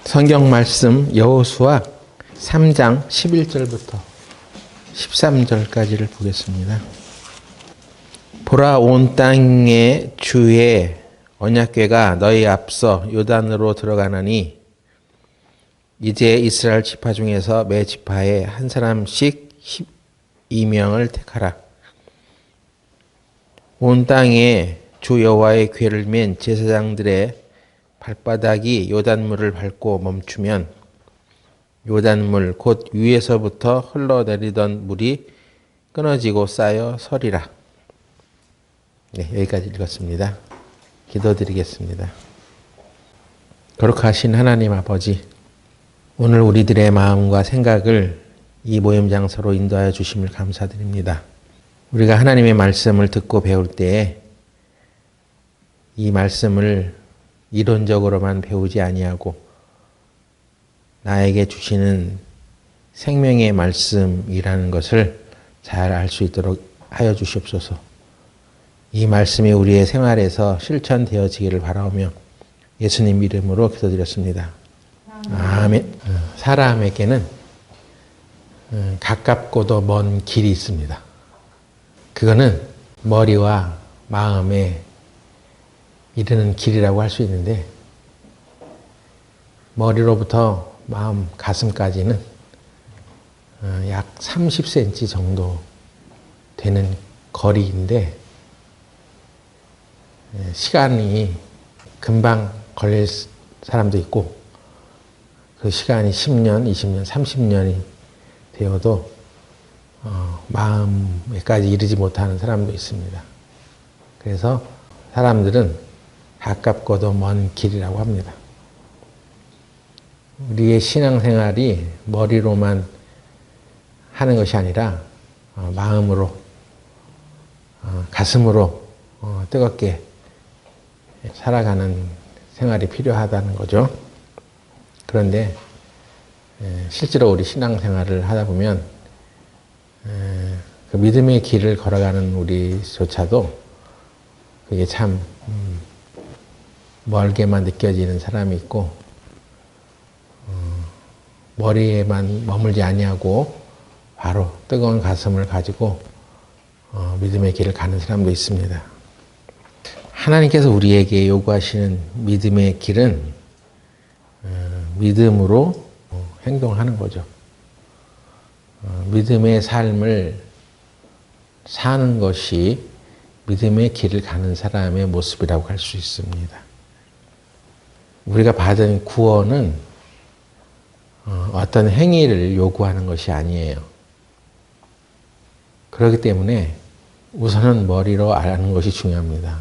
성경 말씀 여호수아 3장 11절부터 13절까지를 보겠습니다. 보라, 온 땅의 주의 언약궤가 너희 앞서 요단으로 들어가느니 이제 이스라엘 지파 중에서 매 지파에 한 사람씩 12명을 택하라. 온 땅에 주 여호와의 궤를 맨 제사장들의 발바닥이 요단물을 밟고 멈추면 요단물 곧 위에서부터 흘러내리던 물이 끊어지고 쌓여 서리라. 네, 여기까지 읽었습니다. 기도드리겠습니다. 거룩하신 하나님 아버지, 오늘 우리들의 마음과 생각을 이 모임 장소로 인도하여 주심을 감사드립니다. 우리가 하나님의 말씀을 듣고 배울 때에 이 말씀을 이론적으로만 배우지 아니하고 나에게 주시는 생명의 말씀이라는 것을 잘 알 수 있도록 하여 주시옵소서. 이 말씀이 우리의 생활에서 실천되어지기를 바라오며 예수님 이름으로 기도드렸습니다. 아멘. 사람에게는 가깝고도 먼 길이 있습니다. 그거는 머리와 마음에 이르는 길이라고 할 수 있는데, 머리로부터 마음, 가슴까지는 약 30cm 정도 되는 거리인데, 시간이 금방 걸릴 사람도 있고, 그 시간이 10년, 20년, 30년이 되어도 마음에까지 이르지 못하는 사람도 있습니다. 그래서 사람들은 가깝고도 먼 길이라고 합니다. 우리의 신앙생활이 머리로만 하는 것이 아니라 마음으로, 가슴으로 뜨겁게 살아가는 생활이 필요하다는 거죠. 그런데 실제로 우리 신앙생활을 하다 보면 그 믿음의 길을 걸어가는 우리조차도 그게 참 멀게만 느껴지는 사람이 있고, 머리에만 머물지 아니하고 바로 뜨거운 가슴을 가지고 믿음의 길을 가는 사람도 있습니다. 하나님께서 우리에게 요구하시는 믿음의 길은 믿음으로 행동하는 거죠. 믿음의 삶을 사는 것이 믿음의 길을 가는 사람의 모습이라고 할 수 있습니다. 우리가 받은 구원은 어떤 행위를 요구하는 것이 아니에요. 그렇기 때문에 우선은 머리로 아는 것이 중요합니다.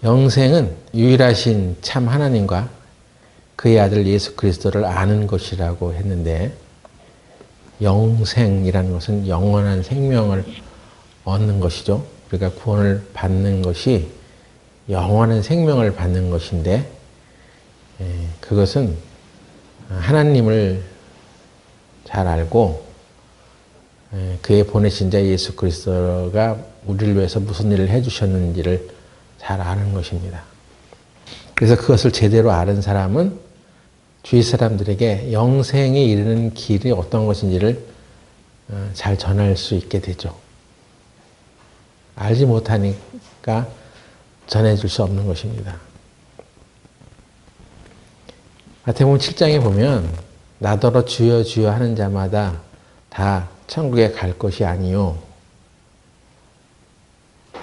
영생은 유일하신 참 하나님과 그의 아들 예수 그리스도를 아는 것이라고 했는데, 영생이라는 것은 영원한 생명을 얻는 것이죠. 우리가 구원을 받는 것이 영원한 생명을 받는 것인데, 그것은 하나님을 잘 알고 그의 보내신 자 예수 그리스도가 우리를 위해서 무슨 일을 해주셨는지를 잘 아는 것입니다. 그래서 그것을 제대로 아는 사람은 주위 사람들에게 영생에 이르는 길이 어떤 것인지를 잘 전할 수 있게 되죠. 알지 못하니까 전해줄 수 없는 것입니다. 마태복음 7장에 보면 나더러 주여 주여 하는 자마다 다 천국에 갈 것이 아니요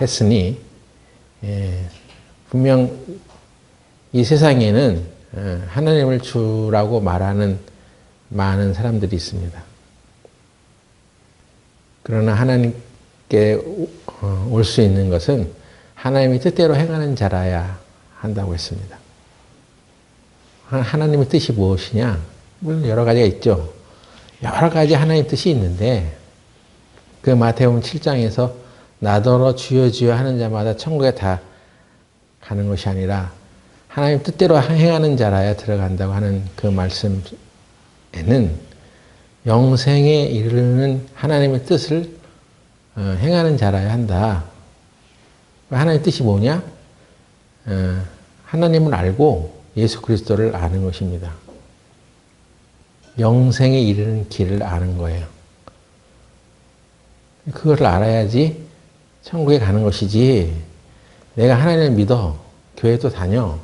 했으니, 분명 이 세상에는 하나님을 주라고 말하는 많은 사람들이 있습니다. 그러나 하나님께 올 수 있는 것은 하나님의 뜻대로 행하는 자라야 한다고 했습니다. 하나님의 뜻이 무엇이냐? 물론 여러 가지가 있죠. 여러 가지 하나님의 뜻이 있는데, 그 마태복음 7장에서 나더러 주여 주여 하는 자마다 천국에 다 가는 것이 아니라 하나님 뜻대로 행하는 자라야 들어간다고 하는 그 말씀에는 영생에 이르는 하나님의 뜻을 행하는 자라야 한다. 하나님의 뜻이 뭐냐? 하나님을 알고 예수 그리스도를 아는 것입니다. 영생에 이르는 길을 아는 거예요. 그걸 알아야지 천국에 가는 것이지, 내가 하나님을 믿어, 교회도 다녀,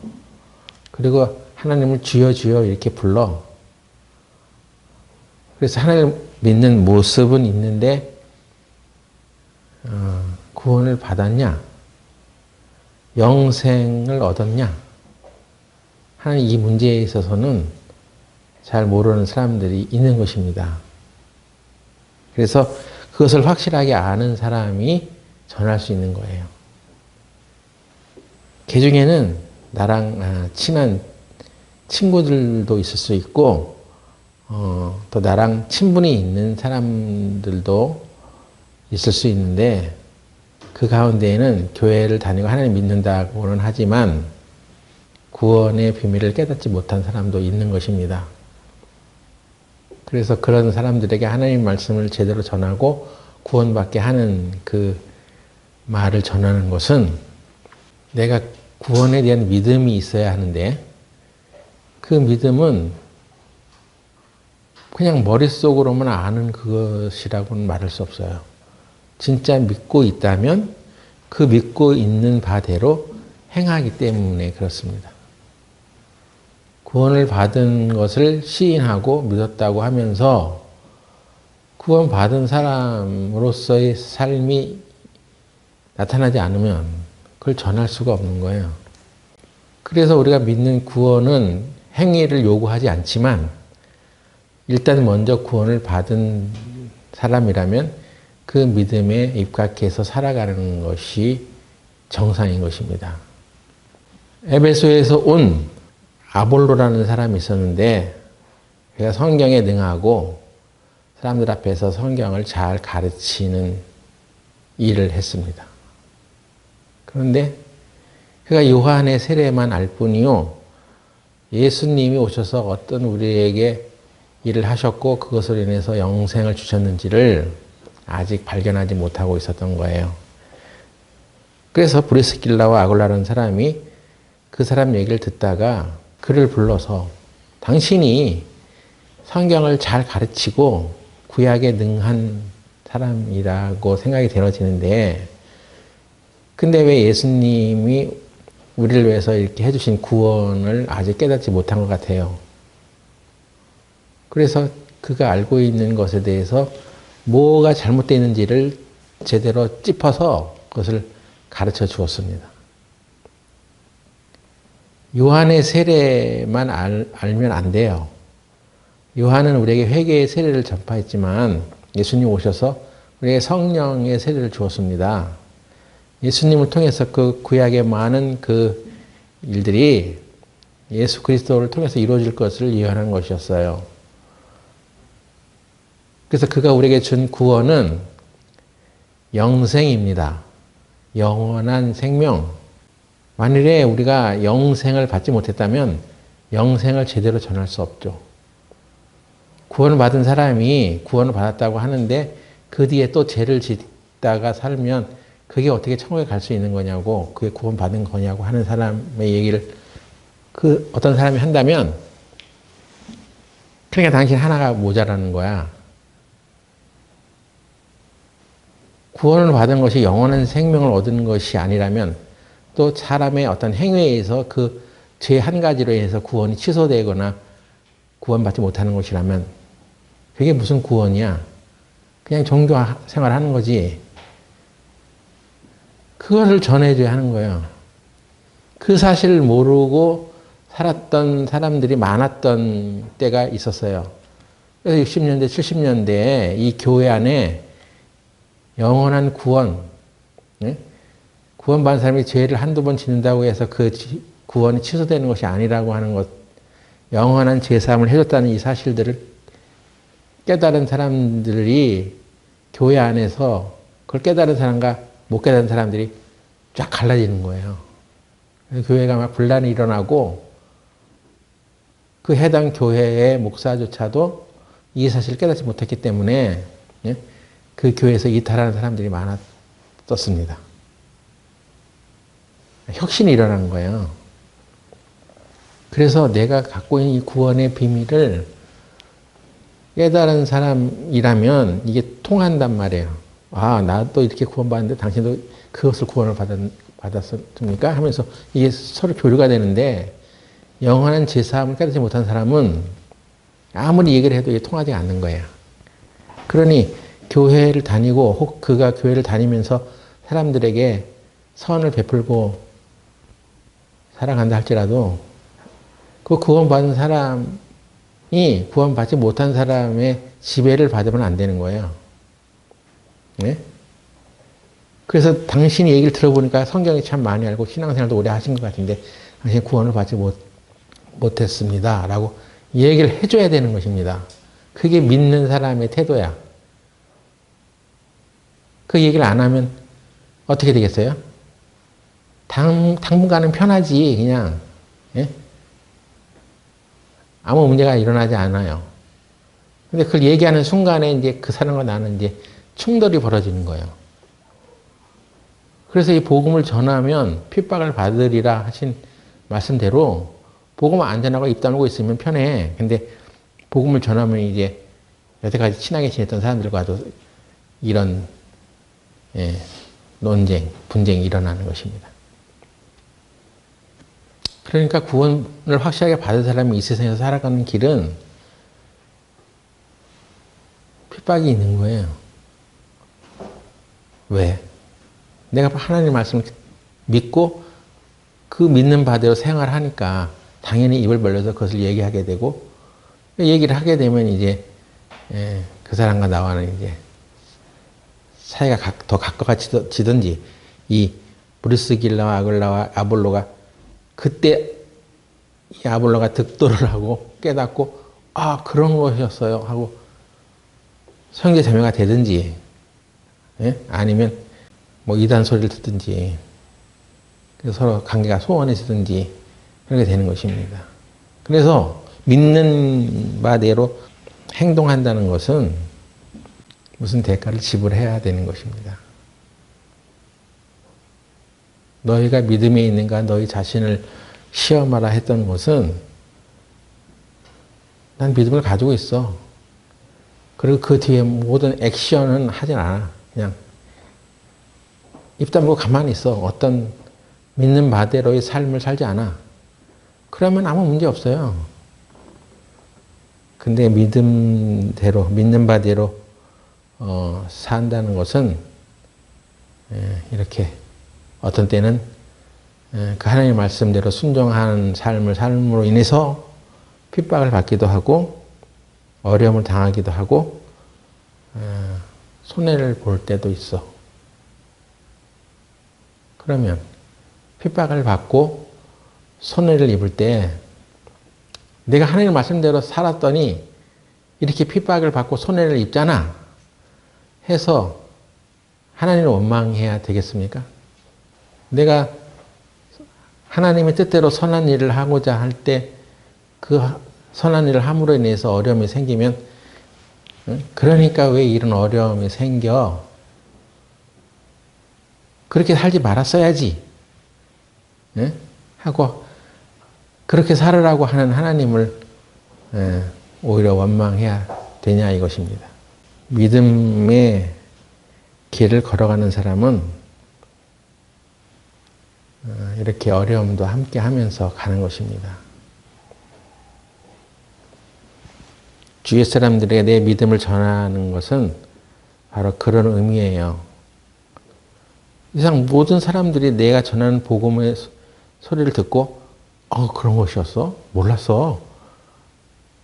그리고 하나님을 주여 주여 이렇게 불러. 그래서 하나님을 믿는 모습은 있는데 구원을 받았냐? 영생을 얻었냐? 하는 이 문제에 있어서는 잘 모르는 사람들이 있는 것입니다. 그래서 그것을 확실하게 아는 사람이 전할 수 있는 거예요. 그 중에는 나랑 친한 친구들도 있을 수 있고, 또 나랑 친분이 있는 사람들도 있을 수 있는데, 그 가운데에는 교회를 다니고 하나님 믿는다고는 하지만 구원의 비밀을 깨닫지 못한 사람도 있는 것입니다. 그래서 그런 사람들에게 하나님 말씀을 제대로 전하고 구원받게 하는 그 말을 전하는 것은, 내가 구원에 대한 믿음이 있어야 하는데, 그 믿음은 그냥 머릿속으로만 아는 그것이라고는 말할 수 없어요. 진짜 믿고 있다면 그 믿고 있는 바대로 행하기 때문에 그렇습니다. 구원을 받은 것을 시인하고 믿었다고 하면서 구원받은 사람으로서의 삶이 나타나지 않으면 그걸 전할 수가 없는 거예요. 그래서 우리가 믿는 구원은 행위를 요구하지 않지만, 일단 먼저 구원을 받은 사람이라면 그 믿음에 입각해서 살아가는 것이 정상인 것입니다. 에베소에서 온 아볼로라는 사람이 있었는데, 그가 성경에 능하고 사람들 앞에서 성경을 잘 가르치는 일을 했습니다. 그런데 그가 요한의 세례만 알 뿐이요, 예수님이 오셔서 어떤 우리에게 일을 하셨고 그것으로 인해서 영생을 주셨는지를 아직 발견하지 못하고 있었던 거예요. 그래서 브리스길라와 아굴라라는 사람이 그 사람 얘기를 듣다가 그를 불러서, 당신이 성경을 잘 가르치고 구약에 능한 사람이라고 생각이 되어지는데, 근데 왜 예수님이 우리를 위해서 이렇게 해주신 구원을 아직 깨닫지 못한 것 같아요. 그래서 그가 알고 있는 것에 대해서 뭐가 잘못되어 있는지를 제대로 짚어서 그것을 가르쳐 주었습니다. 요한의 세례만 알면 안 돼요. 요한은 우리에게 회개의 세례를 전파했지만 예수님 오셔서 우리에게 성령의 세례를 주었습니다. 예수님을 통해서 그 구약의 많은 그 일들이 예수 그리스도를 통해서 이루어질 것을 예언한 것이었어요. 그래서 그가 우리에게 준 구원은 영생입니다. 영원한 생명. 만일에 우리가 영생을 받지 못했다면 영생을 제대로 전할 수 없죠. 구원을 받은 사람이 구원을 받았다고 하는데 그 뒤에 또 죄를 짓다가 살면 그게 어떻게 천국에 갈 수 있는 거냐고, 그게 구원받은 거냐고 하는 사람의 얘기를 그 어떤 사람이 한다면, 그러니까 당신 하나가 모자라는 거야. 구원을 받은 것이 영원한 생명을 얻는 것이 아니라면, 또 사람의 어떤 행위에 의해서 그 죄 한 가지로 인해서 구원이 취소되거나 구원받지 못하는 것이라면 그게 무슨 구원이야? 그냥 종교 생활하는 거지. 그것을 전해줘야 하는 거예요. 그 사실을 모르고 살았던 사람들이 많았던 때가 있었어요. 그래서 60년대, 70년대에 이 교회 안에 영원한 구원, 구원받은 사람이 죄를 한두 번 짓는다고 해서 그 구원이 취소되는 것이 아니라고 하는 것, 영원한 죄사함을 해줬다는 이 사실들을 깨달은 사람들이 교회 안에서 그걸 깨달은 사람과 못 깨달은 사람들이 쫙 갈라지는 거예요. 교회가 막 분란이 일어나고 그 해당 교회의 목사조차도 이 사실을 깨닫지 못했기 때문에 그 교회에서 이탈하는 사람들이 많았었습니다. 혁신이 일어난 거예요. 그래서 내가 갖고 있는 이 구원의 비밀을 깨달은 사람이라면 이게 통한단 말이에요. 아, 나도 이렇게 구원받았는데 당신도 그것을 구원을 받았습니까? 하면서 이게 서로 교류가 되는데 영원한 죄사함을 깨닫지 못한 사람은 아무리 얘기를 해도 이게 통하지 않는 거예요. 그러니 교회를 다니고 혹 그가 교회를 다니면서 사람들에게 선을 베풀고 살아간다 할지라도 그 구원받은 사람이 구원받지 못한 사람의 지배를 받으면 안 되는 거예요. 네? 그래서 당신이 얘기를 들어보니까 성경이 참 많이 알고 신앙생활도 오래 하신 것 같은데 당신이 구원을 받지 못했습니다. 라고 얘기를 해줘야 되는 것입니다. 그게 믿는 사람의 태도야. 그 얘기를 안 하면 어떻게 되겠어요? 당분간은 편하지, 그냥. 예? 아무 문제가 일어나지 않아요. 근데 그걸 얘기하는 순간에 이제 그 사람과 나는 이제 충돌이 벌어지는 거예요. 그래서 이 복음을 전하면 핍박을 받으리라 하신 말씀대로 복음 안 전하고 입 다물고 있으면 편해. 근데 복음을 전하면 이제 여태까지 친하게 지냈던 사람들과도 이런 논쟁, 분쟁이 일어나는 것입니다. 그러니까 구원을 확실하게 받은 사람이 이 세상에서 살아가는 길은 핍박이 있는 거예요. 왜? 내가 하나님 말씀을 믿고 그 믿는 바대로 생활하니까 당연히 입을 벌려서 그것을 얘기하게 되고 얘기를 하게 되면 이제 그 사람과 나와는 이제 사이가 더 가까워지든지 이 브리스길라와 아굴라와 아볼로가 그때 이 아볼로가 득도를 하고 깨닫고 아 그런 것이었어요 하고 형제 자매가 되든지 아니면 뭐 이단 소리를 듣든지 서로 관계가 소원해지든지 그렇게 되는 것입니다. 그래서 믿는 바대로 행동한다는 것은 무슨 대가를 지불해야 되는 것입니다. 너희가 믿음에 있는가 너희 자신을 시험하라 했던 것은 난 믿음을 가지고 있어. 그리고 그 뒤에 모든 액션은 하진 않아. 그냥 입 다물고 가만히 있어. 어떤 믿는 바대로의 삶을 살지 않아. 그러면 아무 문제 없어요. 근데 믿음대로, 믿는 바대로 산다는 것은 이렇게 어떤 때는 그 하나님의 말씀대로 순종하는 삶으로 인해서 핍박을 받기도 하고 어려움을 당하기도 하고 손해를 볼 때도 있어. 그러면 핍박을 받고 손해를 입을 때 내가 하나님 말씀대로 살았더니 이렇게 핍박을 받고 손해를 입잖아 해서 하나님을 원망해야 되겠습니까? 내가 하나님의 뜻대로 선한 일을 하고자 할 때 그 선한 일을 함으로 인해서 어려움이 생기면 그러니까 왜 이런 어려움이 생겨? 그렇게 살지 말았어야지 하고 그렇게 살으라고 하는 하나님을 오히려 원망해야 되냐 이것입니다. 믿음의 길을 걸어가는 사람은 이렇게 어려움도 함께 하면서 가는 것입니다. 주위 사람들에게 내 믿음을 전하는 것은 바로 그런 의미예요. 이상 모든 사람들이 내가 전하는 복음의 소리를 듣고 그런 것이었어? 몰랐어.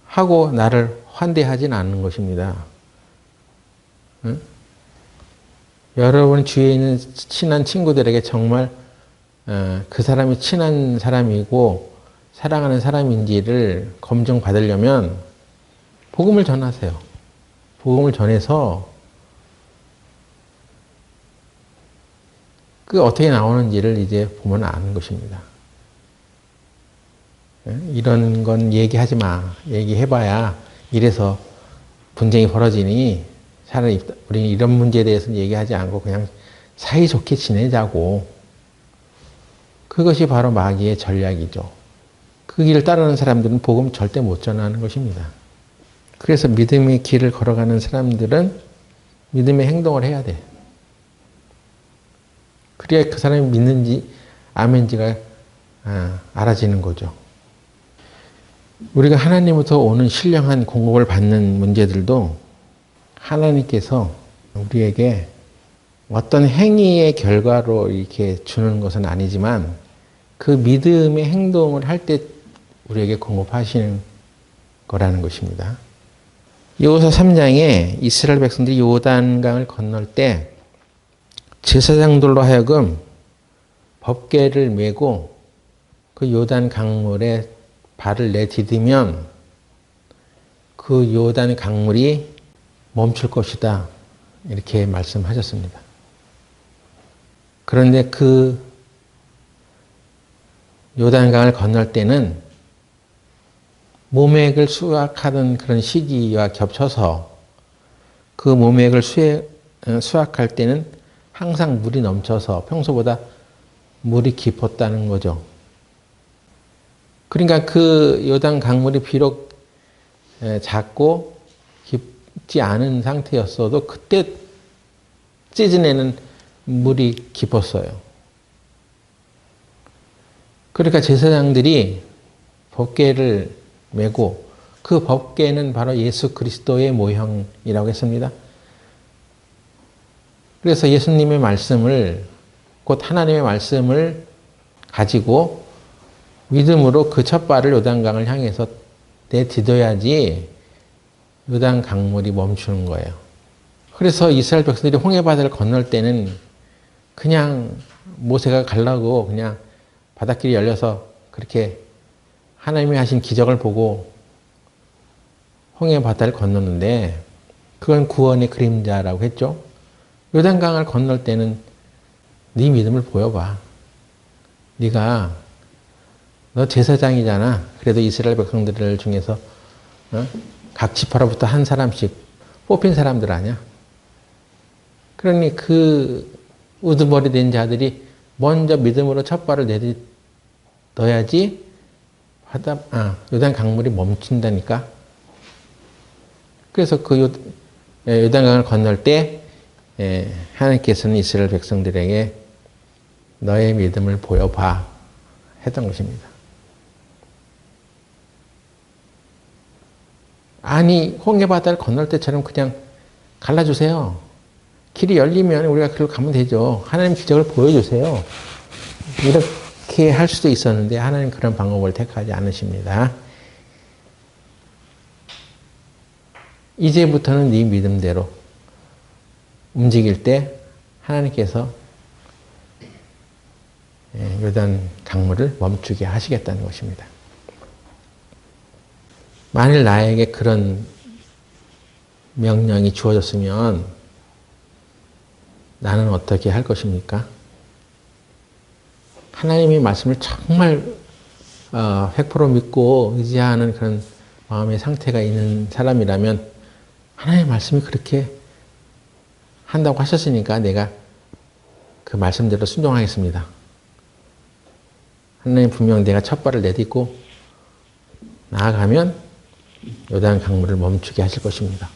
하고 나를 환대하진 않는 것입니다. 응? 여러분 주위에 있는 친한 친구들에게 정말 그 사람이 친한 사람이고 사랑하는 사람인지를 검증받으려면 복음을 전하세요. 복음을 전해서 그 어떻게 나오는지를 이제 보면 아는 것입니다. 이런 건 얘기하지 마. 얘기해봐야 이래서 분쟁이 벌어지니 차라리 우리는 이런 문제에 대해서는 얘기하지 않고 그냥 사이좋게 지내자고. 그것이 바로 마귀의 전략이죠. 그 길을 따르는 사람들은 복음 절대 못 전하는 것입니다. 그래서 믿음의 길을 걸어가는 사람들은 믿음의 행동을 해야 돼. 그래야 그 사람이 믿는지 아멘지가 알아지는 거죠. 우리가 하나님부터 오는 신령한 공급을 받는 문제들도 하나님께서 우리에게 어떤 행위의 결과로 이렇게 주는 것은 아니지만 그 믿음의 행동을 할 때 우리에게 공급하시는 거라는 것입니다. 여호수아 3장에 이스라엘 백성들이 요단강을 건널 때 제사장들로 하여금 법궤를 메고 그 요단 강물에 발을 내디디면 그 요단 강물이 멈출 것이다. 이렇게 말씀하셨습니다. 그런데 그 요단강을 건널 때는 모맥을 수확하는 그런 시기와 겹쳐서 그 모맥을 수확할 때는 항상 물이 넘쳐서 평소보다 물이 깊었다는 거죠. 그러니까 그 요단 강물이 비록 작고 깊지 않은 상태였어도 그때 시즌에는 물이 깊었어요. 그러니까 제사장들이 법궤를 메고 그 법궤는 바로 예수 그리스도의 모형이라고 했습니다. 그래서 예수님의 말씀을 곧 하나님의 말씀을 가지고 믿음으로 그 첫 발을 요단강을 향해서 내딛어야지 요단 강물이 멈추는 거예요. 그래서 이스라엘 백성들이 홍해바다를 건널 때는 그냥 모세가 가려고 그냥 바닷길이 열려서 그렇게 하나님이 하신 기적을 보고 홍해바다를 건넜는데 그건 구원의 그림자라고 했죠. 요단강을 건널 때는 네 믿음을 보여봐. 네가 너 제사장이잖아. 그래도 이스라엘 백성들 중에서 각 지파로부터 한 사람씩 뽑힌 사람들 아니야. 그러니 그 우두머리 된 자들이 먼저 믿음으로 첫 발을 내딛어야지 요단 강물이 멈춘다니까. 그래서 그 요단강을 건널 때 하나님께서는 이스라엘 백성들에게 너의 믿음을 보여봐 했던 것입니다. 아니 홍해바다를 건널 때처럼 그냥 갈라주세요. 길이 열리면 우리가 그리로 가면 되죠. 하나님 기적을 보여주세요. 이렇게 할 수도 있었는데 하나님 그런 방법을 택하지 않으십니다. 이제부터는 네 믿음대로 움직일 때 하나님께서 요단 강물을 멈추게 하시겠다는 것입니다. 만일 나에게 그런 명령이 주어졌으면 나는 어떻게 할 것입니까? 하나님의 말씀을 정말 100% 믿고 의지하는 그런 마음의 상태가 있는 사람이라면 하나님의 말씀이 그렇게 한다고 하셨으니까 내가 그 말씀대로 순종하겠습니다. 하나님 분명 내가 첫 발을 내딛고 나아가면 요단 강물을 멈추게 하실 것입니다.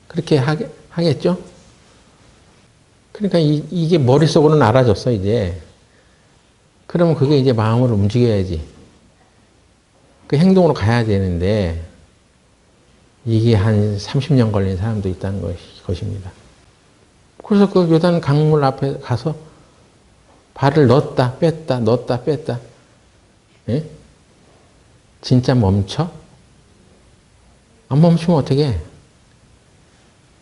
그렇게 하겠죠? 그러니까 이게 머릿속으로는 알아졌어, 이제. 그러면 그게 이제 마음으로 움직여야지. 그 행동으로 가야 되는데, 이게 한 30년 걸린 사람도 있다는 것입니다. 그래서 그 요단 강물 앞에 가서 발을 넣었다, 뺐다, 넣었다, 뺐다. 예? 진짜 멈춰? 안 멈추면 어떡해?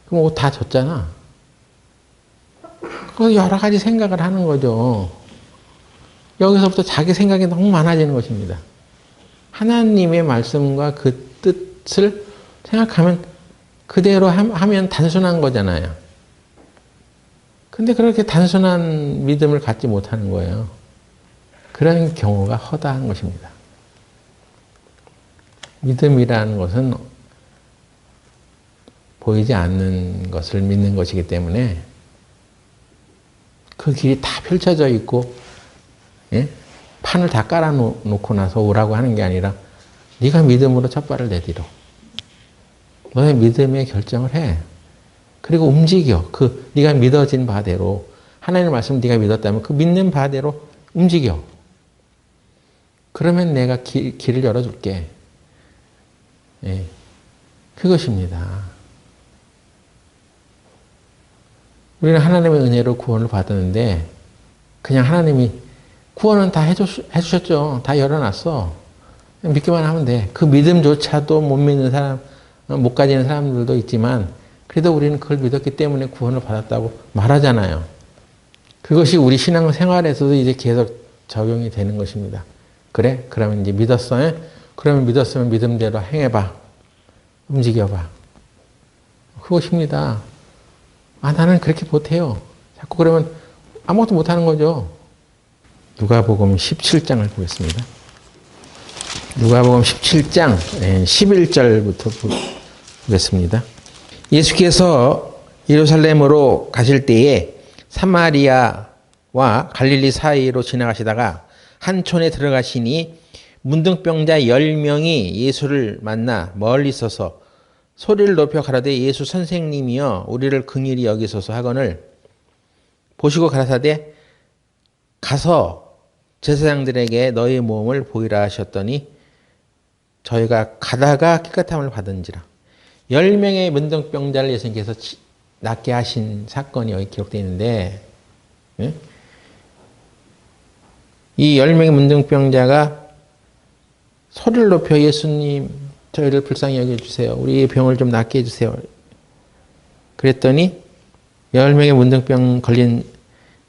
그럼 옷 다 젖잖아. 그 여러 가지 생각을 하는 거죠. 여기서부터 자기 생각이 너무 많아지는 것입니다. 하나님의 말씀과 그 뜻을 생각하면 그대로 하면 단순한 거잖아요. 근데 그렇게 단순한 믿음을 갖지 못하는 거예요. 그런 경우가 허다한 것입니다. 믿음이라는 것은 보이지 않는 것을 믿는 것이기 때문에 그 길이 다 펼쳐져 있고 판을 다 깔아놓고 나서 오라고 하는 게 아니라 네가 믿음으로 첫 발을 내디뎌. 너의 믿음의 결정을 해. 그리고 움직여. 그 네가 믿어진 바대로 하나님의 말씀을 네가 믿었다면 그 믿는 바대로 움직여. 그러면 내가 길을 열어줄게. 예. 그것입니다. 우리는 하나님의 은혜로 구원을 받았는데 그냥 하나님이 구원은 다 해주셨죠. 다 열어놨어. 믿기만 하면 돼. 그 믿음조차도 못 믿는 사람, 못 가지는 사람들도 있지만 그래도 우리는 그걸 믿었기 때문에 구원을 받았다고 말하잖아요. 그것이 우리 신앙생활에서도 이제 계속 적용이 되는 것입니다. 그래? 그러면 이제 믿었어? 그러면 믿었으면 믿음대로 행해봐. 움직여봐. 그것입니다. 아, 나는 그렇게 못해요. 자꾸 그러면 아무것도 못하는 거죠. 누가복음 17장을 보겠습니다. 누가복음 17장 11절부터 보겠습니다. 예수께서 예루살렘으로 가실 때에 사마리아와 갈릴리 사이로 지나가시다가 한 촌에 들어가시니 문둥병자 10명이 예수를 만나 멀리 서서 소리를 높여 가라되 예수 선생님이여 우리를 긍휼히 여기소서 하거늘 보시고 가라사대 가서 제사장들에게 너희 몸을 보이라 하셨더니 저희가 가다가 깨끗함을 받은지라. 10명의 문둥병자를 예수님께서 낫게 하신 사건이 여기 기록되어 있는데 이 10명의 문둥병자가 소리를 높여 예수님 저희를 불쌍히 여겨주세요. 우리의 병을 좀 낫게 해주세요. 그랬더니 10명의 문둥병 걸린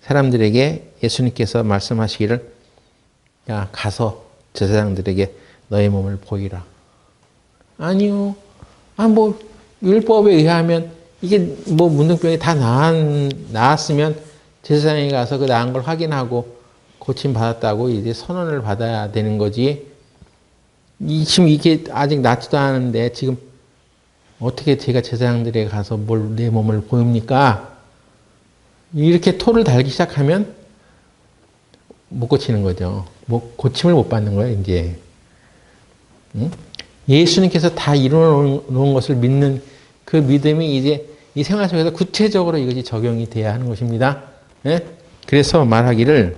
사람들에게 예수님께서 말씀하시기를 야 가서 제사장들에게 너의 몸을 보이라. 아니요. 뭐 율법에 의하면 이게 뭐 문둥병이 다 나았으면 제사장에 가서 그 나은 걸 확인하고 고침 받았다고 이제 선언을 받아야 되는 거지. 지금 이게 아직 낫지도 않은데 지금 어떻게 제가 제사장들에게 가서 뭘 내 몸을 보입니까? 이렇게 토를 달기 시작하면 못 고치는 거죠. 뭐 고침을 못 받는 거예요, 이제. 응? 예수님께서 다 이루어 놓은 것을 믿는 그 믿음이 이제 이 생활 속에서 구체적으로 이것이 적용이 돼야 하는 것입니다. 예? 그래서 말하기를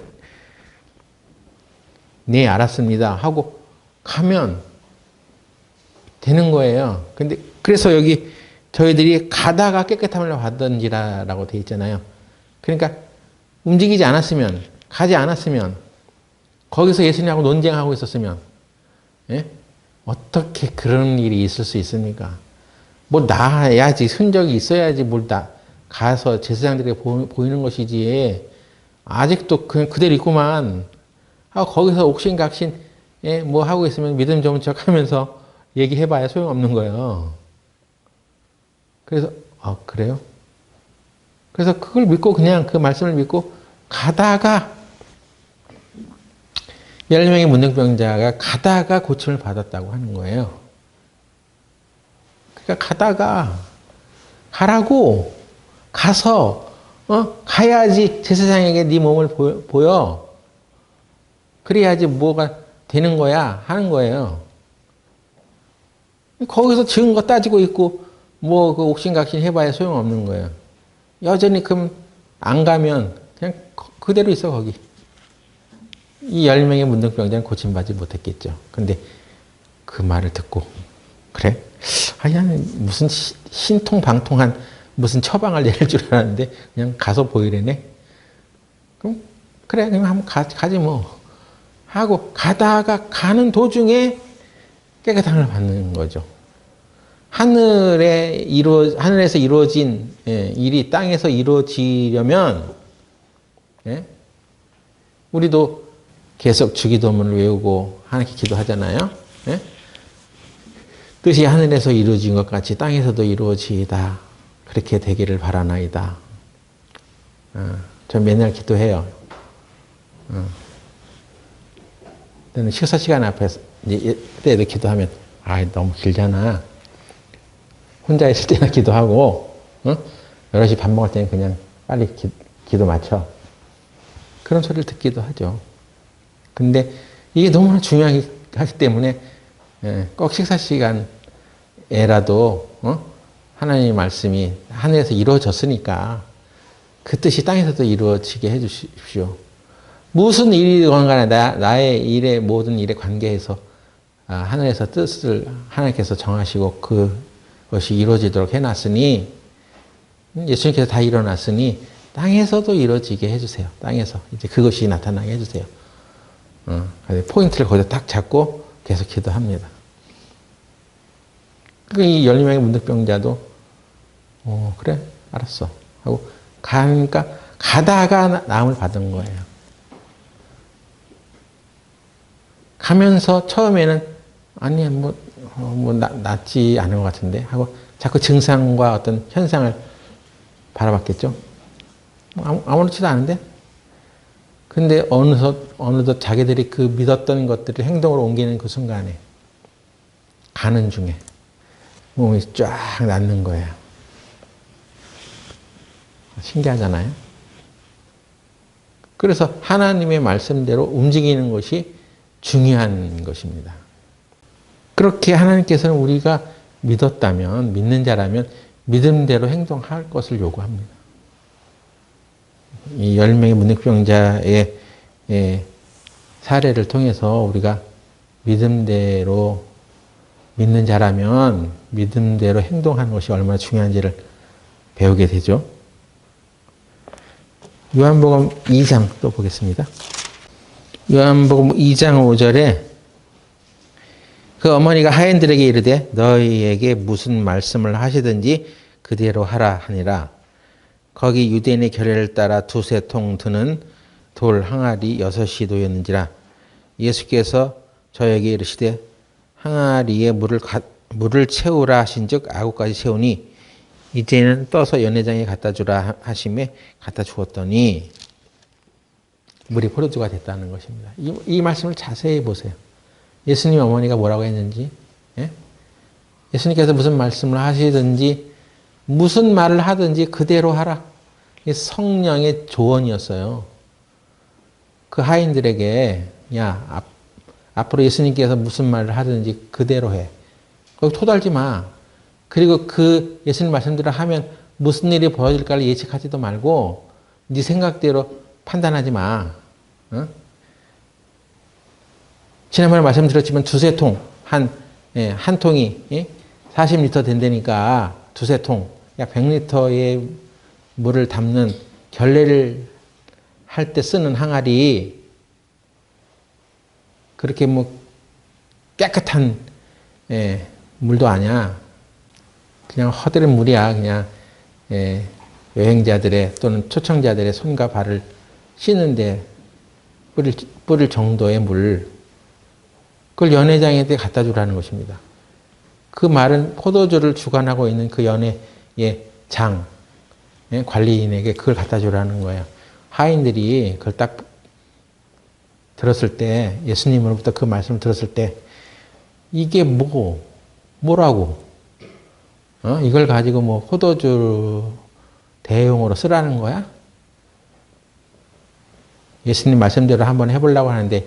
네, 알았습니다 하고 가면 되는 거예요. 근데 그래서 여기 저희들이 가다가 깨끗함을 받던지라라고 되어 있잖아요. 그러니까 움직이지 않았으면, 가지 않았으면, 거기서 예수님하고 논쟁하고 있었으면, 예? 어떻게 그런 일이 있을 수 있습니까? 뭐 나야지, 흔적이 있어야지 뭘 가서 제사장들에게 보이는 것이지. 아직도 그냥 그대로 있구만. 하고 거기서 옥신각신 뭐 하고 있으면 믿음 좋은 척 하면서 얘기해봐야 소용없는 거예요. 그래서 그래요? 그래서 그걸 믿고 그냥 그 말씀을 믿고 가다가 10명의 문둥병자가 가다가 고침을 받았다고 하는 거예요. 그러니까 가다가 가라고 가서 가야지 제사장에게 네 몸을 보여. 그래야지 뭐가 되는 거야 하는 거예요. 거기서 증거 따지고 있고 뭐 그 옥신각신 해봐야 소용없는 거예요. 여전히 그럼 안 가면 그냥 그대로 있어 거기. 이 10명의 문둥병자는 고침받지 못했겠죠. 근데 그 말을 듣고 그래? 아니 무슨 신통방통한 무슨 처방을 내릴 줄 알았는데 그냥 가서 보이래네. 그럼 그래 그럼 한번 가지 뭐 하고 가다가 가는 도중에 깨끗함을 받는 거죠. 하늘에서 이루어진 일이 땅에서 이루어지려면 우리도 계속 주기도문을 외우고 하나님께 기도하잖아요. 뜻이 하늘에서 이루어진 것 같이 땅에서도 이루어지이다. 그렇게 되기를 바라나이다. 전 맨날 기도해요. 저는 식사 시간 앞에서 때도 기도하면 너무 길잖아. 혼자 있을 때나 기도하고 여럿이 밥 먹을 때는 그냥 빨리 기도 마쳐. 그런 소리를 듣기도 하죠. 근데 이게 너무나 중요하기 때문에 꼭 식사 시간에 애라도 하나님의 말씀이 하늘에서 이루어졌으니까 그 뜻이 땅에서도 이루어지게 해주십시오. 무슨 일이건 간에 나의 일의 모든 일에 관계해서 하늘에서 뜻을 하나님께서 정하시고 그것이 이루어지도록 해놨으니 예수님께서 다 일어났으니 땅에서도 이루어지게 해주세요. 땅에서 이제 그것이 나타나게 해주세요. 포인트를 거기서 딱 잡고 계속 기도합니다. 이 12명의 문득병자도 그래 알았어 하고 가니까 가다가 나음을 받은 거예요. 가면서 처음에는 아니 낫지 않은 것 같은데 하고 자꾸 증상과 어떤 현상을 바라봤겠죠. 아무렇지도 않은데 근데 어느덧 자기들이 그 믿었던 것들을 행동으로 옮기는 그 순간에 가는 중에 몸이 쫙 낫는 거예요. 신기하잖아요. 그래서 하나님의 말씀대로 움직이는 것이 중요한 것입니다. 그렇게 하나님께서는 우리가 믿었다면, 믿는 자라면 믿음대로 행동할 것을 요구합니다. 이 10명의 문득병자의 사례를 통해서 우리가 믿음대로 믿는 자라면 믿음대로 행동하는 것이 얼마나 중요한지를 배우게 되죠. 요한복음 2장 또 보겠습니다. 요한복음 2장 5절에 그 어머니가 하인들에게 이르되 너희에게 무슨 말씀을 하시든지 그대로 하라 하니라. 거기 유대인의 규례를 따라 두세 통 드는 돌 항아리 6이 놓였는지라. 예수께서 저에게 이르시되 항아리에 물을 채우라 하신즉 아구까지 채우니 이제는 떠서 연회장에 갖다 주라 하심에 갖다 주었더니 물이 포도주가 됐다는 것입니다. 이 말씀을 자세히 보세요. 예수님 어머니가 뭐라고 했는지, 예수님께서 무슨 말씀을 하시든지 무슨 말을 하든지 그대로 하라. 이게 성령의 조언이었어요. 그 하인들에게 야 앞으로 예수님께서 무슨 말을 하든지 그대로 해. 거기 토달지 마. 그리고 그 예수님 말씀대로 하면 무슨 일이 벌어질까를 예측하지도 말고 네 생각대로 판단하지 마. 지난번에 말씀드렸지만 두세 통, 한 통이 40리터 된다니까 두세 통, 약 100리터의 물을 담는 결례를 할 때 쓰는 항아리 그렇게 깨끗한 물도 아니야. 그냥 허드렛 물이야. 그냥 여행자들의 또는 초청자들의 손과 발을 씻는데 뿌릴 정도의 물. 그걸 연회장한테 갖다 주라는 것입니다. 그 말은 포도주를 주관하고 있는 그 연회의 장, 관리인에게 그걸 갖다 주라는 거예요. 하인들이 그걸 딱 들었을 때, 예수님으로부터 그 말씀을 들었을 때, 이게 뭐라고? 이걸 가지고 포도주 대용으로 쓰라는 거야? 예수님 말씀대로 한번 해보려고 하는데,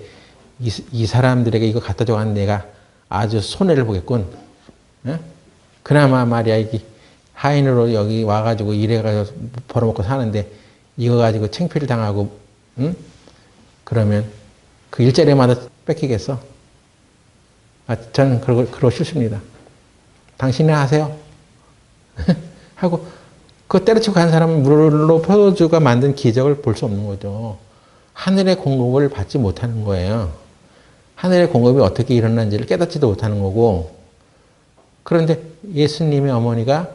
이 사람들에게 이거 갖다 줘가는 내가 아주 손해를 보겠군. 그나마 말이야, 이게 하인으로 여기 와가지고 일해가지고 벌어먹고 사는데, 이거 가지고 창피를 당하고, 그러면 그 일자리마다 뺏기겠어? 저는 그러고 싫습니다. 당신이 하세요. 하고, 그거 때려치고 간 사람은 물로 포도주가 만든 기적을 볼 수 없는 거죠. 하늘의 공급을 받지 못하는 거예요. 하늘의 공급이 어떻게 일어나는지를 깨닫지도 못하는 거고, 그런데 예수님의 어머니가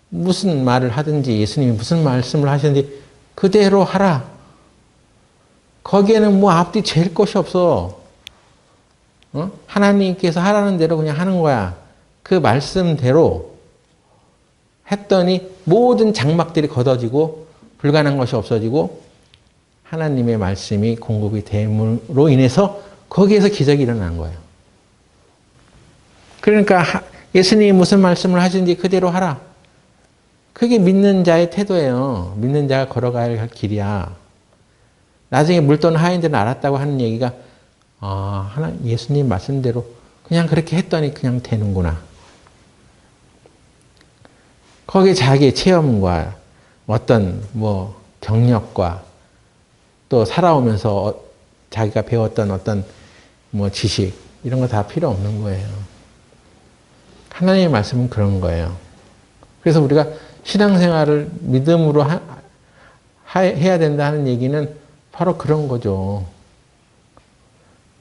무슨 말을 하든지 예수님이 무슨 말씀을 하시는지 그대로 하라. 거기에는 앞뒤 잴 것이 없어. 하나님께서 하라는 대로 그냥 하는 거야. 그 말씀대로 했더니 모든 장막들이 걷어지고 불가능한 것이 없어지고 하나님의 말씀이 공급이 됨으로 인해서 거기에서 기적이 일어난 거예요. 그러니까 예수님이 무슨 말씀을 하시는지 그대로 하라. 그게 믿는 자의 태도예요. 믿는 자가 걸어가야 할 길이야. 나중에 물돈 하인들은 알았다고 하는 얘기가 예수님 말씀대로 그냥 그렇게 했더니 그냥 되는구나. 거기에 자기의 체험과 어떤 경력과 또 살아오면서 자기가 배웠던 어떤 지식 이런 거 다 필요 없는 거예요. 하나님의 말씀은 그런 거예요. 그래서 우리가 신앙생활을 믿음으로 해야 된다는 얘기는 바로 그런 거죠.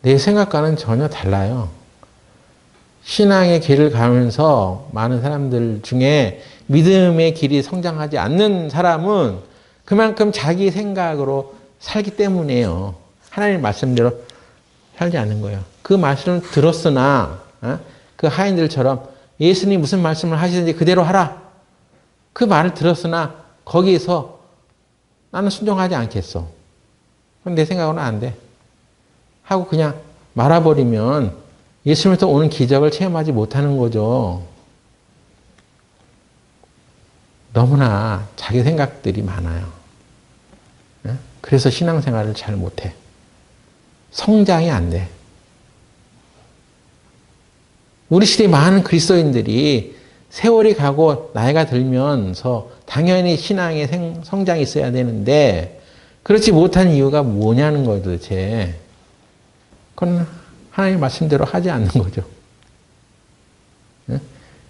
내 생각과는 전혀 달라요. 신앙의 길을 가면서 많은 사람들 중에 믿음의 길이 성장하지 않는 사람은 그만큼 자기 생각으로 살기 때문이에요. 하나님의 말씀대로 살지 않는 거예요. 그 말씀을 들었으나 그 하인들처럼 예수님이 무슨 말씀을 하시든지 그대로 하라. 그 말을 들었으나 거기에서 나는 순종하지 않겠어. 그럼 내 생각으로는 안 돼. 하고 그냥 말아버리면 예수님부터 오는 기적을 체험하지 못하는 거죠. 너무나 자기 생각들이 많아요. 그래서 신앙생활을 잘 못해. 성장이 안 돼. 우리 시대에 많은 그리스도인들이 세월이 가고 나이가 들면서 당연히 신앙의 성장이 있어야 되는데 그렇지 못한 이유가 뭐냐는 거예요 도대체. 그건 하나님의 말씀대로 하지 않는 거죠.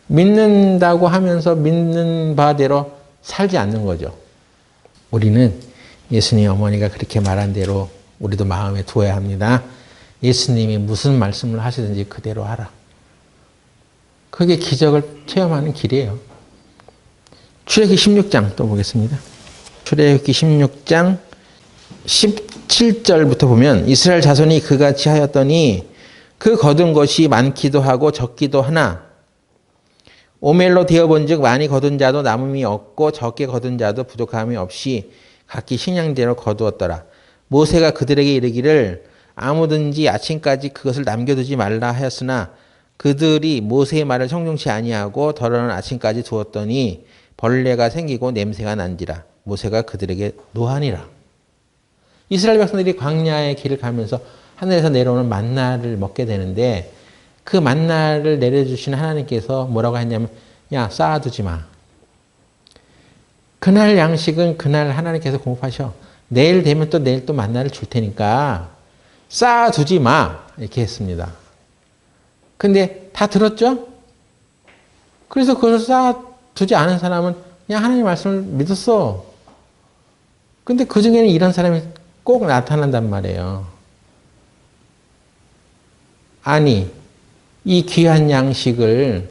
믿는다고 하면서 믿는 바대로 살지 않는 거죠. 우리는 예수님 어머니가 그렇게 말한 대로 우리도 마음에 두어야 합니다. 예수님이 무슨 말씀을 하시든지 그대로 하라. 그게 기적을 체험하는 길이에요. 출애굽기 16장 또 보겠습니다. 출애굽기 16장 17절부터 보면 이스라엘 자손이 그같이 하였더니 그 거둔 것이 많기도 하고 적기도 하나 오멜로 되어본 즉 많이 거둔 자도 남음이 없고 적게 거둔 자도 부족함이 없이 각기 식량대로 거두었더라. 모세가 그들에게 이르기를 아무든지 아침까지 그것을 남겨두지 말라 하였으나 그들이 모세의 말을 청종치 아니하고 더러는 아침까지 두었더니 벌레가 생기고 냄새가 난지라. 모세가 그들에게 노하니라. 이스라엘 백성들이 광야의 길을 가면서 하늘에서 내려오는 만나를 먹게 되는데 그 만나를 내려주시는 하나님께서 뭐라고 했냐면 야 쌓아두지 마. 그날 양식은 그날 하나님께서 공급하셔. 내일 되면 또 내일 또 만나를 줄 테니까 쌓아두지 마. 이렇게 했습니다. 근데 다 들었죠? 그래서 그걸 쌓아두지 않은 사람은 그냥 하나님의 말씀을 믿었어. 근데 그 중에는 이런 사람이 꼭 나타난단 말이에요. 아니, 이 귀한 양식을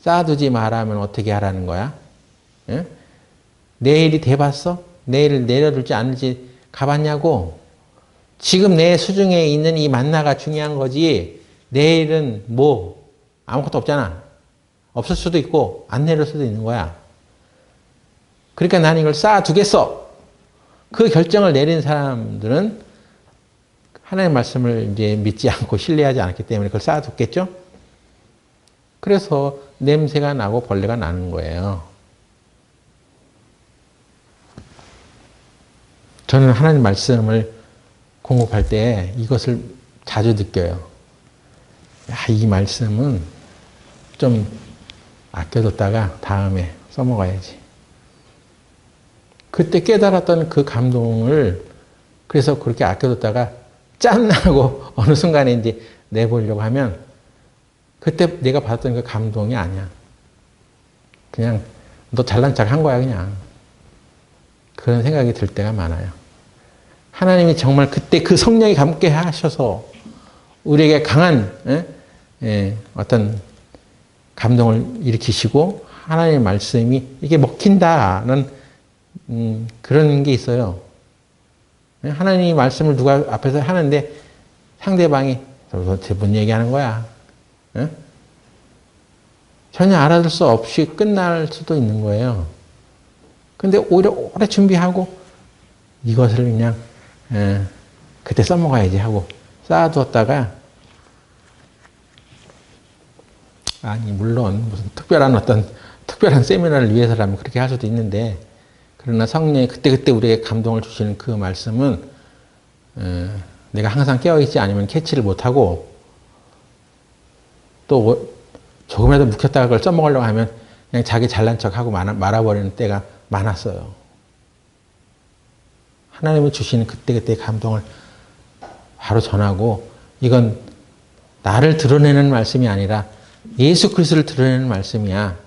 쌓아두지 말라면 어떻게 하라는 거야? 예? 내일이 돼봤어? 내일 내려둘지 않을지 가봤냐고? 지금 내 수중에 있는 이 만나가 중요한 거지 내일은 아무것도 없잖아. 없을 수도 있고 안 내릴 수도 있는 거야. 그러니까 나는 이걸 쌓아두겠어. 그 결정을 내린 사람들은 하나님의 말씀을 이제 믿지 않고 신뢰하지 않기 때문에 그걸 쌓아뒀겠죠? 그래서 냄새가 나고 벌레가 나는 거예요. 저는 하나님 말씀을 공급할 때 이것을 자주 느껴요. 이 말씀은 좀 아껴뒀다가 다음에 써먹어야지. 그때 깨달았던 그 감동을 그래서 그렇게 아껴뒀다가 짠하고 어느 순간에 이제 내보려고 하면 그때 내가 받았던 그 감동이 아니야. 그냥 너 잘난 척 한 거야 그냥. 그런 생각이 들 때가 많아요. 하나님이 정말 그때 그 성령이 감게 하셔서 우리에게 강한 어떤 감동을 일으키시고 하나님의 말씀이 이게 먹힌다는 그런 게 있어요. 하나님의 말씀을 누가 앞에서 하는데 상대방이 도대체 뭔 얘기하는 거야? 전혀 알아들 수 없이 끝날 수도 있는 거예요. 근데 오히려 오래 준비하고 이것을 그냥 그때 써먹어야지 하고 쌓아두었다가 아니 물론 무슨 특별한 세미나를 위해서라면 그렇게 할 수도 있는데 그러나 성령이 그때그때 우리에게 감동을 주시는 그 말씀은 내가 항상 깨어있지 않으면 캐치를 못하고 또 조금이라도 묵혔다가 그걸 써먹으려고 하면 그냥 자기 잘난 척하고 말아버리는 때가 많았어요. 하나님이 주시는 그때그때 감동을 바로 전하고, 이건 나를 드러내는 말씀이 아니라 예수 그리스도를 드러내는 말씀이야.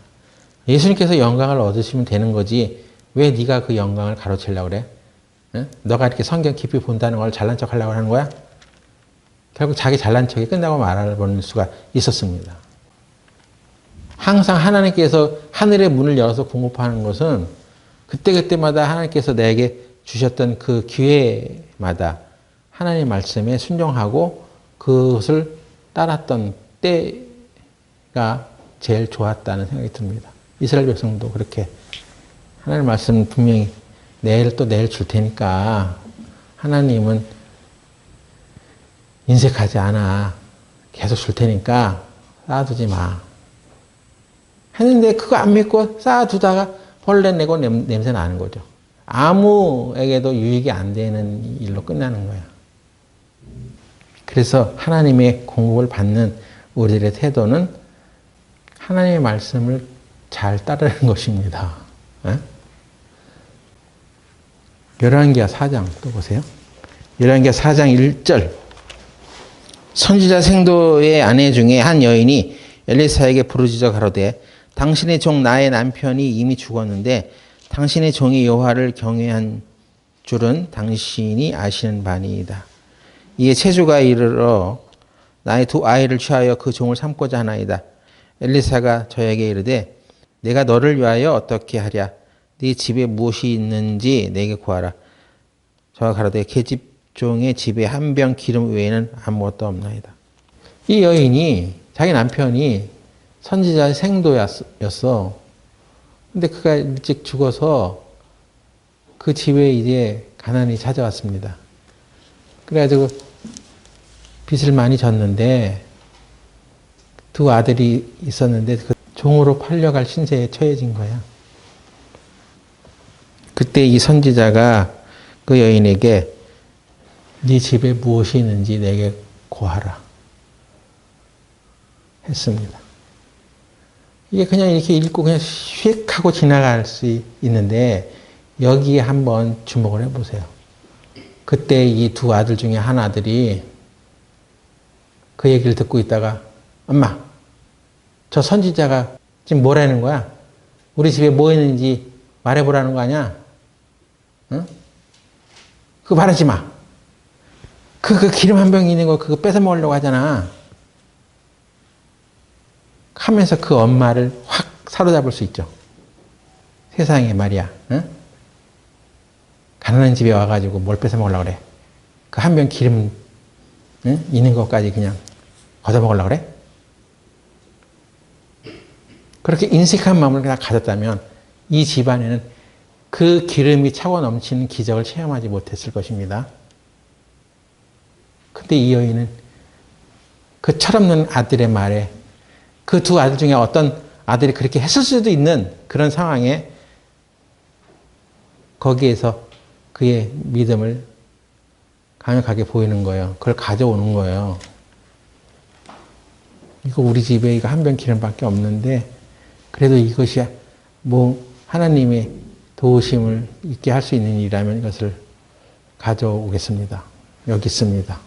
예수님께서 영광을 얻으시면 되는 거지 왜 네가 그 영광을 가로채려고 그래? 응? 너가 이렇게 성경 깊이 본다는 걸 잘난 척 하려고 하는 거야? 결국 자기 잘난 척이 끝나고 말아버릴 수가 있었습니다. 항상 하나님께서 하늘의 문을 열어서 공급하는 것은 그때그때마다 하나님께서 내게 주셨던 그 기회마다 하나님의 말씀에 순종하고 그것을 따랐던 때가 제일 좋았다는 생각이 듭니다. 이스라엘 백성도 그렇게 하나님의 말씀 분명히 내일 줄 테니까 하나님은 인색하지 않아. 계속 줄 테니까 쌓아두지 마. 했는데 그거 안 믿고 쌓아두다가 벌레 내고 냄새 나는 거죠. 아무에게도 유익이 안 되는 일로 끝나는 거야. 그래서 하나님의 공급을 받는 우리들의 태도는 하나님의 말씀을 잘 따르는 것입니다. 열왕기하 4장 또 보세요. 열왕기하 4장 1절. 선지자 생도의 아내 중에 한 여인이 엘리사에게 부르짖어 가로되 당신의 종 나의 남편이 이미 죽었는데 당신의 종이 여호와를 경외한 줄은 당신이 아시는 바니이다. 이에 체주가 이르러 나의 두 아이를 취하여 그 종을 삼고자 하나이다. 엘리사가 저에게 이르되 내가 너를 위하여 어떻게 하랴? 네 집에 무엇이 있는지 내게 구하라. 저가 가로되 계집종의 집에 한 병 기름 외에는 아무것도 없나이다. 이 여인이 자기 남편이 선지자 생도였어. 근데 그가 일찍 죽어서 그 집에 이제 가난이 찾아왔습니다. 그래가지고 빚을 많이 졌는데 두 아들이 있었는데 그 종으로 팔려갈 신세에 처해진 거야. 그때 이 선지자가 그 여인에게 네 집에 무엇이 있는지 내게 고하라 했습니다. 이게 그냥 이렇게 읽고 그냥 휙 하고 지나갈 수 있는데 여기에 한번 주목을 해보세요. 그때 이 두 아들 중에 한 아들이 그 얘기를 듣고 있다가 엄마, 저 선지자가 지금 뭐라는 거야? 우리 집에 뭐 있는지 말해보라는 거 아니야? 응? 그거 말하지 마. 그 기름 한 병 있는 거 그거 뺏어 먹으려고 하잖아. 하면서 그 엄마를 확 사로잡을 수 있죠. 세상에 말이야. 응? 가난한 집에 와가지고 뭘 뺏어 먹으려고 그래? 그 한 병 기름 있는 것까지 그냥 걷어 먹으려고 그래? 그렇게 인색한 마음을 그냥 가졌다면 이 집안에는 그 기름이 차고 넘치는 기적을 체험하지 못했을 것입니다. 근데 이 여인은 그 철없는 아들의 말에 그 두 아들 중에 어떤 아들이 그렇게 했을 수도 있는 그런 상황에 거기에서 그의 믿음을 강력하게 보이는 거예요. 그걸 가져오는 거예요. 이거 우리 집에 이거 한 병 기름밖에 없는데 그래도 이것이 뭐 하나님의 도우심을 있게 할 수 있는 일이라면 이것을 가져오겠습니다. 여기 있습니다.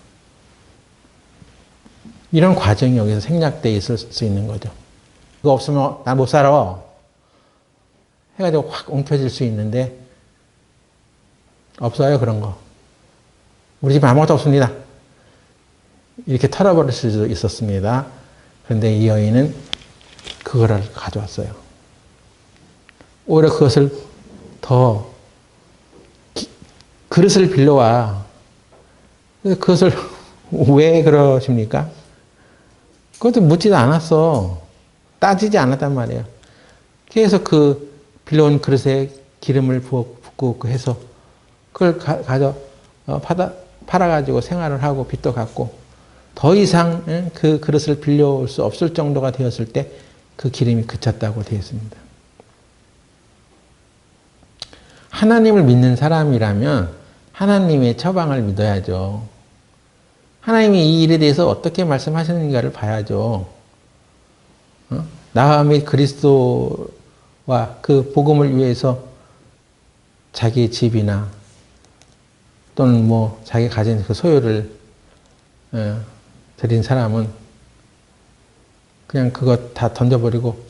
이런 과정이 여기서 생략되어 있을 수 있는 거죠. 이거 없으면 나 못 살아. 해가지고 확 옮겨질 수 있는데 없어요, 그런 거. 우리 집에 아무것도 없습니다. 이렇게 털어버릴 수도 있었습니다. 그런데 이 여인은 그거를 가져왔어요. 오히려 그것을 더 그릇을 빌려와. 그것을 왜 그러십니까? 그것도 묻지도 않았어. 따지지 않았단 말이에요. 계속 그 빌려온 그릇에 기름을 붓고 해서 그걸 팔아가지고 생활을 하고 빚도 갚고 더 이상 그 그릇을 빌려올 수 없을 정도가 되었을 때 그 기름이 그쳤다고 되어 있습니다. 하나님을 믿는 사람이라면 하나님의 처방을 믿어야죠. 하나님이 이 일에 대해서 어떻게 말씀하시는가를 봐야죠. 나와 및 그리스도를 그 복음을 위해서 자기 집이나 또는 뭐 자기 가진 그 소유를 드린 사람은 그냥 그거 다 던져버리고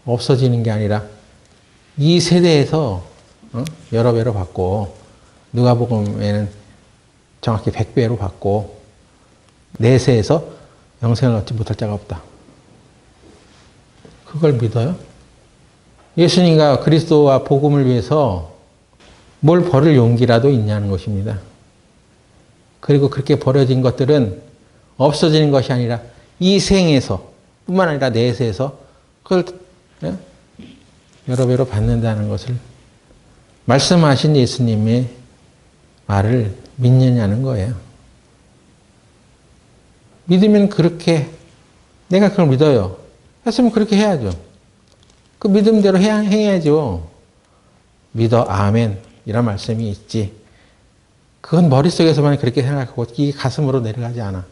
없어지는 게 아니라 이 세대에서 여러 배로 받고 누가복음에는 정확히 100배로 받고 내세에서 영생을 얻지 못할 자가 없다. 그걸 믿어요? 예수님과 그리스도와 복음을 위해서 뭘 버릴 용기라도 있냐는 것입니다. 그리고 그렇게 버려진 것들은 없어지는 것이 아니라 이 생에서 뿐만 아니라 내세에서 그걸 여러 배로 받는다는 것을 말씀하신 예수님의 말을 믿느냐는 거예요. 믿으면 그렇게 내가 그걸 믿어요. 했으면 그렇게 해야죠. 그 믿음대로 행해야죠. 믿어 아멘 이런 말씀이 있지. 그건 머릿속에서만 그렇게 생각하고 이 가슴으로 내려가지 않아.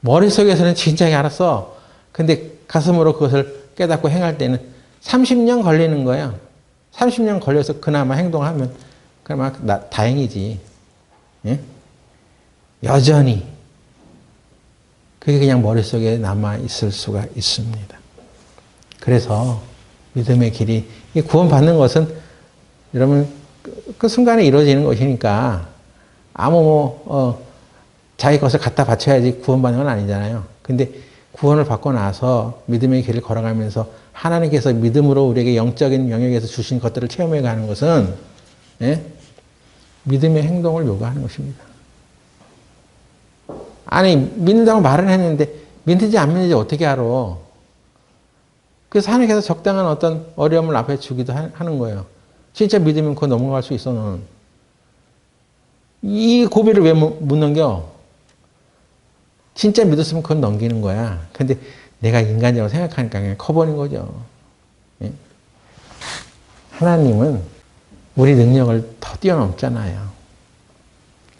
머릿속에서는 진작에 알았어. 근데 가슴으로 그것을 깨닫고 행할 때는 30년 걸리는 거야. 30년 걸려서 그나마 행동하면 그나마 다행이지. 예? 여전히 그게 그냥 머릿속에 남아있을 수가 있습니다. 그래서 믿음의 길이, 구원받는 것은 여러분 그 순간에 이루어지는 것이니까 아무 자기 것을 갖다 바쳐야지 구원받는 건 아니잖아요. 근데 구원을 받고 나서 믿음의 길을 걸어가면서 하나님께서 믿음으로 우리에게 영적인 영역에서 주신 것들을 체험해 가는 것은 믿음의 행동을 요구하는 것입니다. 아니 믿는다고 말은 했는데 믿는지 안 믿는지 어떻게 알아? 그래서 하나님께서 적당한 어떤 어려움을 앞에 주기도 하는 거예요. 진짜 믿으면 그거 넘어갈 수 있어 너는. 이 고비를 왜 못 넘겨? 진짜 믿었으면 그건 넘기는 거야. 근데 내가 인간적으로 생각하니까 그냥 커버린 거죠. 예? 하나님은 우리 능력을 더 뛰어넘잖아요.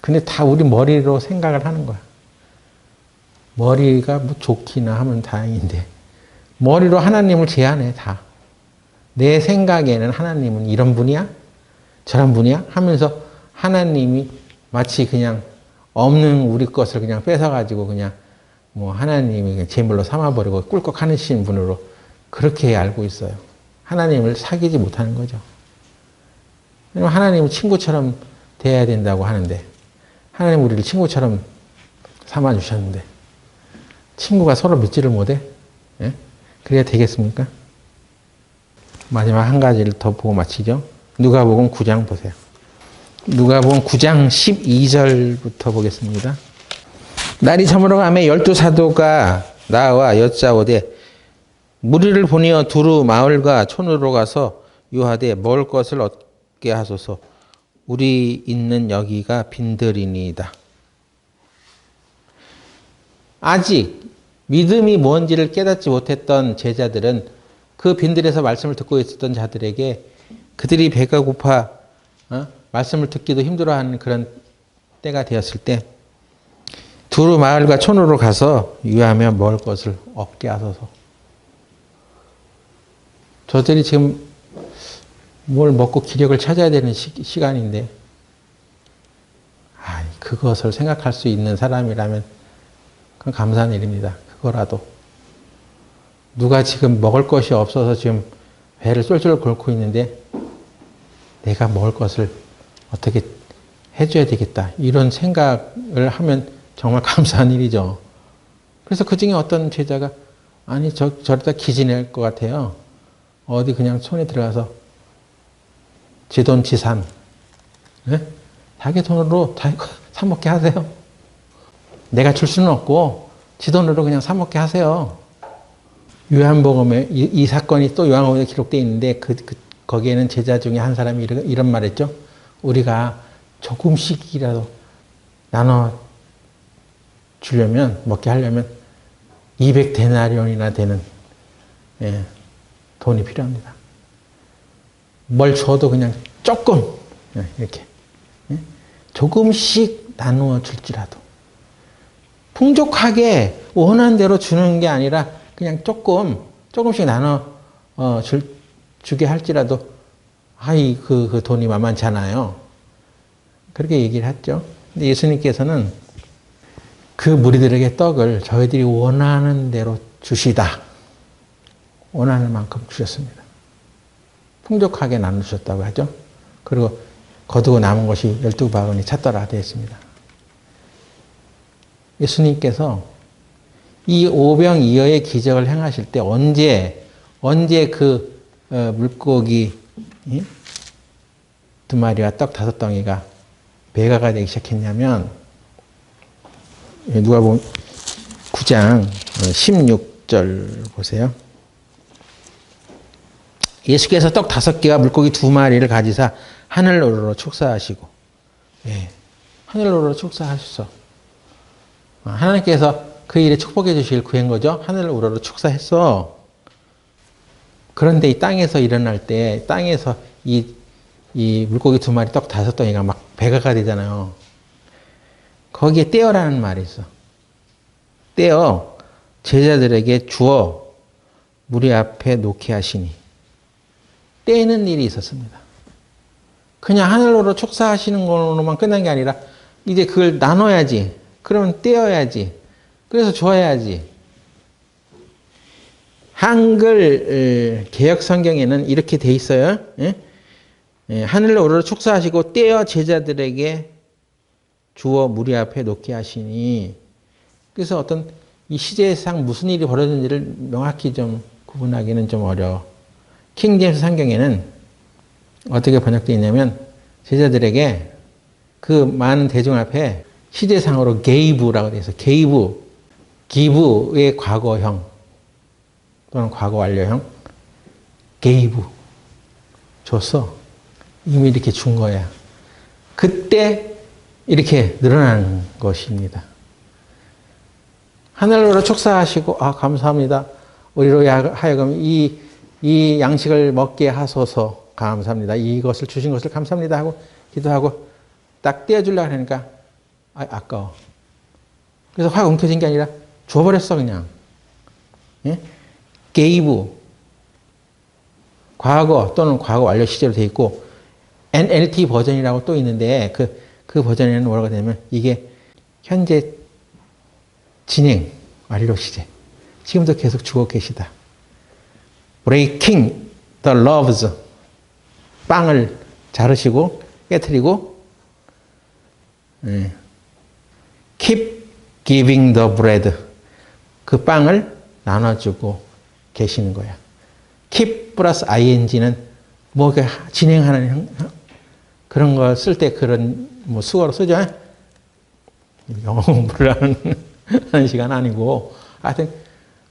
근데 다 우리 머리로 생각을 하는 거야. 머리가 뭐 좋기나 하면 다행인데 머리로 하나님을 제한해 다. 내 생각에는 하나님은 이런 분이야? 저런 분이야? 하면서 하나님이 마치 그냥 없는 우리 것을 그냥 뺏어가지고 그냥 뭐 하나님이 그냥 제물로 삼아버리고 꿀꺽 하시는 분으로 그렇게 알고 있어요. 하나님을 사귀지 못하는 거죠. 하나님은 친구처럼 대해야 된다고 하는데 하나님 우리를 친구처럼 삼아주셨는데 친구가 서로 믿지를 못해? 예? 그래야 되겠습니까? 마지막 한 가지를 더 보고 마치죠. 누가복음 9장 보세요. 누가복음 9장 12절부터 보겠습니다. 날이 저물어 가매 12사도가 나와 여짜오되 무리를 보내어 두루 마을과 촌으로 가서 유하되 먹을 것을 얻게 하소서. 우리 있는 여기가 빈들이니이다. 아직 믿음이 뭔지를 깨닫지 못했던 제자들은 그 빈들에서 말씀을 듣고 있었던 자들에게 그들이 배가 고파 말씀을 듣기도 힘들어하는 그런 때가 되었을 때 두루 마을과 촌으로 가서 유하며 먹을 것을 얻게 하소서. 저들이 지금 뭘 먹고 기력을 찾아야 되는 시간인데 그것을 생각할 수 있는 사람이라면 그건 감사한 일입니다. 그거라도. 누가 지금 먹을 것이 없어서 지금 배를 쫄쫄 끓고 있는데 내가 먹을 것을 어떻게 해줘야 되겠다. 이런 생각을 하면 정말 감사한 일이죠. 그래서 그 중에 어떤 제자가 아니 저러다 기진할 것 같아요. 어디 그냥 촌에 들어가서 지돈지산 자기 돈으로 다 사먹게 하세요. 내가 줄 수는 없고 지 돈으로 그냥 사먹게 하세요. 요한복음에 이 사건이 또 요한복음에 기록되어 있는데 거기에는 제자 중에 한 사람이 이런 말했죠. 우리가 조금씩이라도 나눠 주려면 먹게 하려면 200데나리온이나 되는 돈이 필요합니다. 뭘 줘도 그냥 조금 이렇게 조금씩 나누어 줄지라도 풍족하게 원하는 대로 주는 게 아니라 그냥 조금씩 나눠 주게 할지라도 아이 그 돈이 만만찮아요. 그렇게 얘기를 했죠. 근데 예수님께서는 그 무리들에게 떡을 저희들이 원하는 대로 주시다. 원하는 만큼 주셨습니다. 풍족하게 나누셨다고 하죠. 그리고 거두고 남은 것이 12바구니 찼더라 되어 있습니다. 예수님께서 이 오병이어의 기적을 행하실 때 언제 그 물고기 2마리와 떡 5덩이가 배가가 되기 시작했냐면 누가복음 9장 16절 보세요. 예수께서 떡 5개와 물고기 2마리를 가지사 하늘 우러러 축사하시고, 하늘 우러러 축사하셨어. 하나님께서 그 일에 축복해 주실 구한 거죠. 하늘 우러러 축사했어. 그런데 이 땅에서 일어날 때 땅에서 이 물고기 2마리 떡 5덩이가 막 배가가 되잖아요. 거기에 떼어라는 말이 있어. 떼어 제자들에게 주어 무리 앞에 놓게 하시니. 떼는 일이 있었습니다. 그냥 하늘로 축사하시는 걸로만 끝난 게 아니라 이제 그걸 나눠야지. 그러면 떼어야지. 그래서 줘야지. 한글 개역 성경에는 이렇게 돼 있어요. 하늘로 우러러 축사하시고 떼어 제자들에게 주어 무리 앞에 놓게 하시니. 그래서 어떤 이 시제상 무슨 일이 벌어졌는지를 명확히 좀 구분하기는 좀 어려워. 킹제임스 성경에는 어떻게 번역되어 있냐면 제자들에게 그 많은 대중 앞에 시제상으로 gave라고 되어 있어요. give의 과거형 또는 과거 완료형 gave 줬어. 이미 이렇게 준 거야. 그때 이렇게 늘어나는 것입니다. 하늘로 축사하시고 감사합니다. 우리로 하여금 이 양식을 먹게 하소서 감사합니다. 이것을 주신 것을 감사합니다 하고 기도하고 딱 떼어주려고 하니까 아까워. 그래서 확 움켜진 게 아니라 줘버렸어 그냥. gave 과거 또는 과거 완료 시제로 되어 있고 NLT 버전이라고 또 있는데 그 버전에는 뭐라고 되냐면 이게 현재 진행 완료 시제. 지금도 계속 주고 계시다. breaking the loaves. 빵을 자르시고 깨트리고 keep giving the bread. 그 빵을 나눠주고 계시는 거야. keep 플러스 ing는 뭐 진행하는 그런 걸 쓸 때 그런 뭐 수어로 쓰죠. 영어 공부를 하는 시간 아니고 하여튼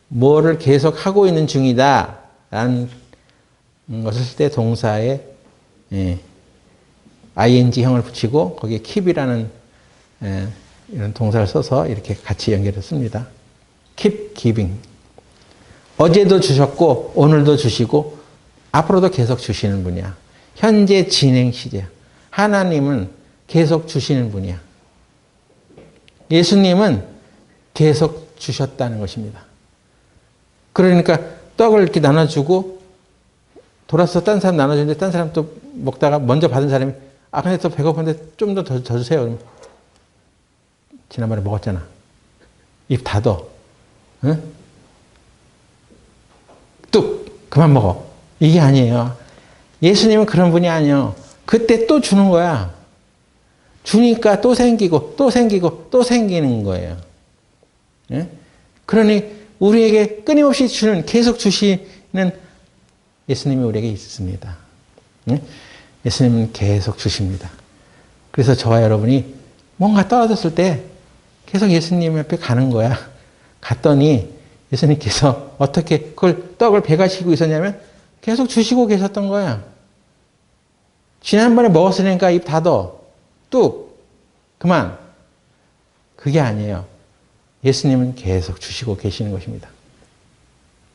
뭐를 계속 하고 있는 중이다 라는 것을 쓸 때 동사에 ing형을 붙이고 거기에 keep이라는 이런 동사를 써서 이렇게 같이 연결했습니다. keep giving. 어제도 주셨고 오늘도 주시고 앞으로도 계속 주시는 분이야. 현재 진행 시제야. 하나님은 계속 주시는 분이야. 예수님은 계속 주셨다는 것입니다. 그러니까 떡을 이렇게 나눠주고 돌아서 딴 사람 나눠주는데 딴 사람 또 먹다가 먼저 받은 사람이 근데 또 배고픈데 좀 더 주세요. 그러면 지난번에 먹었잖아. 입 닫어. 응? 뚝 그만 먹어. 이게 아니에요. 예수님은 그런 분이 아니에요. 그때 또 주는 거야. 주니까 또 생기고 또 생기고 또 생기는 거예요. 예? 그러니 우리에게 끊임없이 계속 주시는 예수님이 우리에게 있습니다. 예? 예수님은 계속 주십니다. 그래서 저와 여러분이 뭔가 떨어졌을 때 계속 예수님 옆에 가는 거야. 갔더니 예수님께서 어떻게 그걸 떡을 배가시고 있었냐면 계속 주시고 계셨던 거야. 지난번에 먹었으니까 입 닫어. 뚝. 그만. 그게 아니에요. 예수님은 계속 주시고 계시는 것입니다.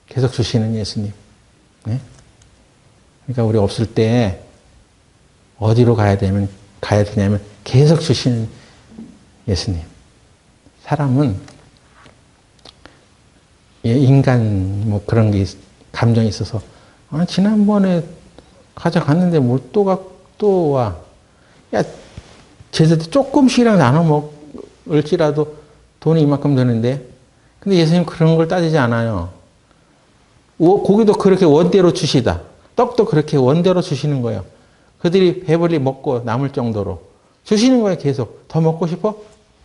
계속 주시는 예수님. 네? 그러니까 우리 없을 때 어디로 가야 되냐면 계속 주시는 예수님. 사람은 인간 뭐 그런 게 감정이 있어서 지난번에 가져갔는데 뭘 또 와. 야, 제자들 조금씩이랑 나눠 먹을지라도 돈이 이만큼 드는데. 근데 예수님 그런 걸 따지지 않아요. 고기도 그렇게 원대로 주시다. 떡도 그렇게 원대로 주시는 거예요. 그들이 배불리 먹고 남을 정도로 주시는 거예요. 계속. 더 먹고 싶어?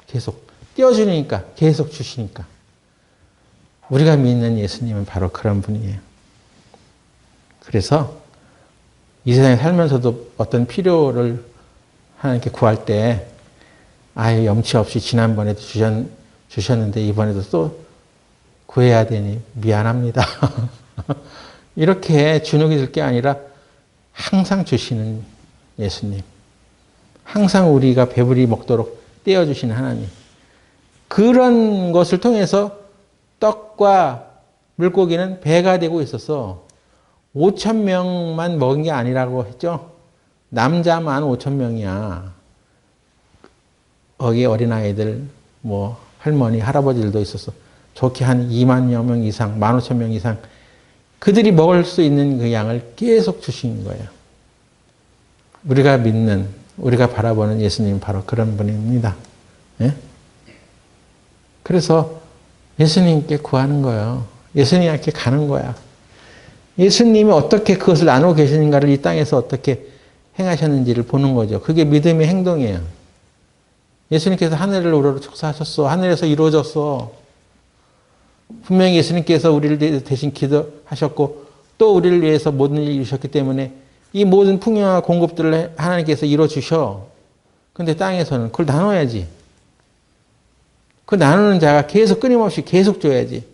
계속. 띄워주니까 계속 주시니까. 우리가 믿는 예수님은 바로 그런 분이에요. 그래서 이 세상에 살면서도 어떤 필요를 하나님께 구할 때 아예 염치 없이 지난번에도 주셨는데 이번에도 또 구해야 되니 미안합니다. 이렇게 주눅이 들 게 아니라 항상 주시는 예수님. 항상 우리가 배불리 먹도록 떼어주시는 하나님. 그런 것을 통해서 떡과 물고기는 배가 되고 있어서 5,000명만 먹은 게 아니라고 했죠. 남자만 5,000명이야. 거기 어린아이들, 할머니, 할아버지들도 있었어. 좋게 한 2만여 명 이상, 15,000명 이상 그들이 먹을 수 있는 그 양을 계속 주신 거예요. 우리가 믿는, 우리가 바라보는 예수님 바로 그런 분입니다. 예? 그래서 예수님께 구하는 거예요. 예수님께 가는 거야. 예수님이 어떻게 그것을 나누고 계시는가를 이 땅에서 어떻게 행하셨는지를 보는 거죠. 그게 믿음의 행동이에요. 예수님께서 하늘을 우러러 축사하셨어. 하늘에서 이루어졌어. 분명히 예수님께서 우리를 대신 기도하셨고 또 우리를 위해서 모든 일을 이루셨기 때문에 이 모든 풍요와 공급들을 하나님께서 이루어주셔. 근데 땅에서는 그걸 나눠야지. 그 나누는 자가 계속 끊임없이 계속 줘야지.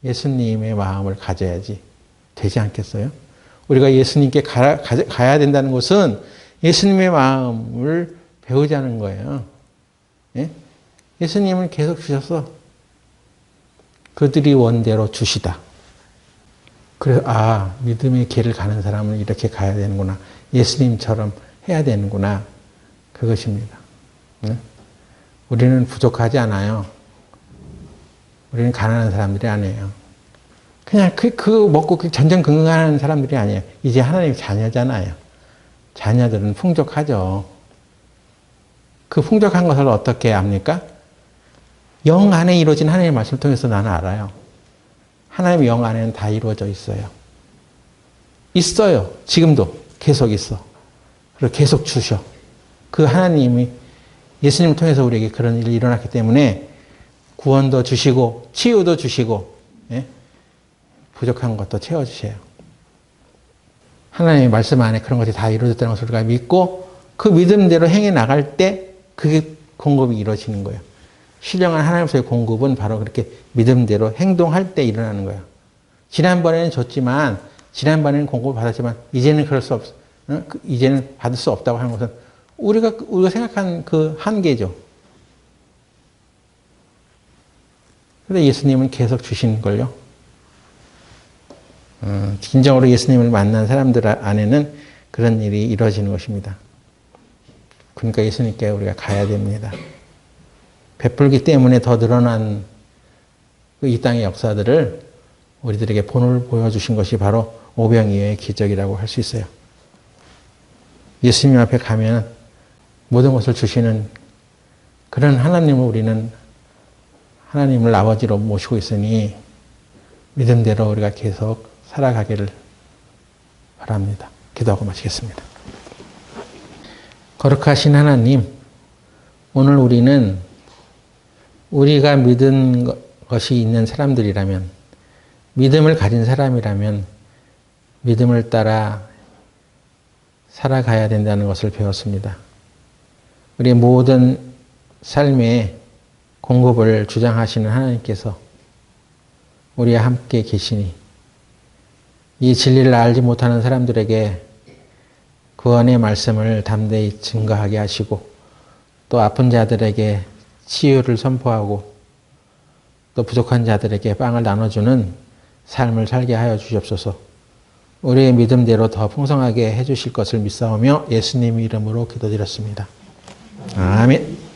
예수님의 마음을 가져야지. 되지 않겠어요? 우리가 예수님께 가야 된다는 것은 예수님의 마음을 배우자는 거예요. 예? 예수님은 계속 주셨어. 그들이 원대로 주시다. 그래서 믿음의 길을 가는 사람은 이렇게 가야 되는구나. 예수님처럼 해야 되는구나. 그것입니다. 네? 우리는 부족하지 않아요. 우리는 가난한 사람들이 아니에요. 그냥 먹고 전전긍긍하는 사람들이 아니에요. 이제 하나님의 자녀잖아요. 자녀들은 풍족하죠. 그 풍족한 것을 어떻게 압니까? 영 안에 이루어진 하나님의 말씀을 통해서 나는 알아요. 하나님의 영 안에는 다 이루어져 있어요. 있어요. 지금도 계속 있어. 그리고 계속 주셔. 그 하나님이 예수님을 통해서 우리에게 그런 일이 일어났기 때문에 구원도 주시고 치유도 주시고 부족한 것도 채워주세요. 하나님의 말씀 안에 그런 것이 다 이루어졌다는 것을 우리가 믿고 그 믿음대로 행해 나갈 때 그게 공급이 이루어지는 거예요. 신령한 하나님의 공급은 바로 그렇게 믿음대로 행동할 때 일어나는 거예요. 지난번에는 줬지만 지난번에는 공급을 받았지만 이제는 그럴 수 이제는 받을 수 없다고 하는 것은 우리가 생각한 그 한계죠. 그런데 예수님은 계속 주시는 걸요. 진정으로 예수님을 만난 사람들 안에는 그런 일이 이루어지는 것입니다. 그러니까 예수님께 우리가 가야 됩니다. 베풀기 때문에 더 늘어난 이 땅의 역사들을 우리들에게 본을 보여주신 것이 바로 오병이어의 기적이라고 할 수 있어요. 예수님 앞에 가면 모든 것을 주시는 그런 하나님을 우리는 하나님을 아버지로 모시고 있으니 믿음대로 우리가 계속 살아가기를 바랍니다. 기도하고 마치겠습니다. 거룩하신 하나님, 오늘 우리는 우리가 믿은 것이 있는 사람들이라면, 믿음을 가진 사람이라면 믿음을 따라 살아가야 된다는 것을 배웠습니다. 우리의 모든 삶의 공급을 주장하시는 하나님께서 우리와 함께 계시니 이 진리를 알지 못하는 사람들에게 구원의 말씀을 담대히 증거하게 하시고 또 아픈 자들에게 치유를 선포하고 또 부족한 자들에게 빵을 나눠주는 삶을 살게 하여 주시옵소서. 우리의 믿음대로 더 풍성하게 해주실 것을 믿사오며 예수님 이름으로 기도드렸습니다. 아멘.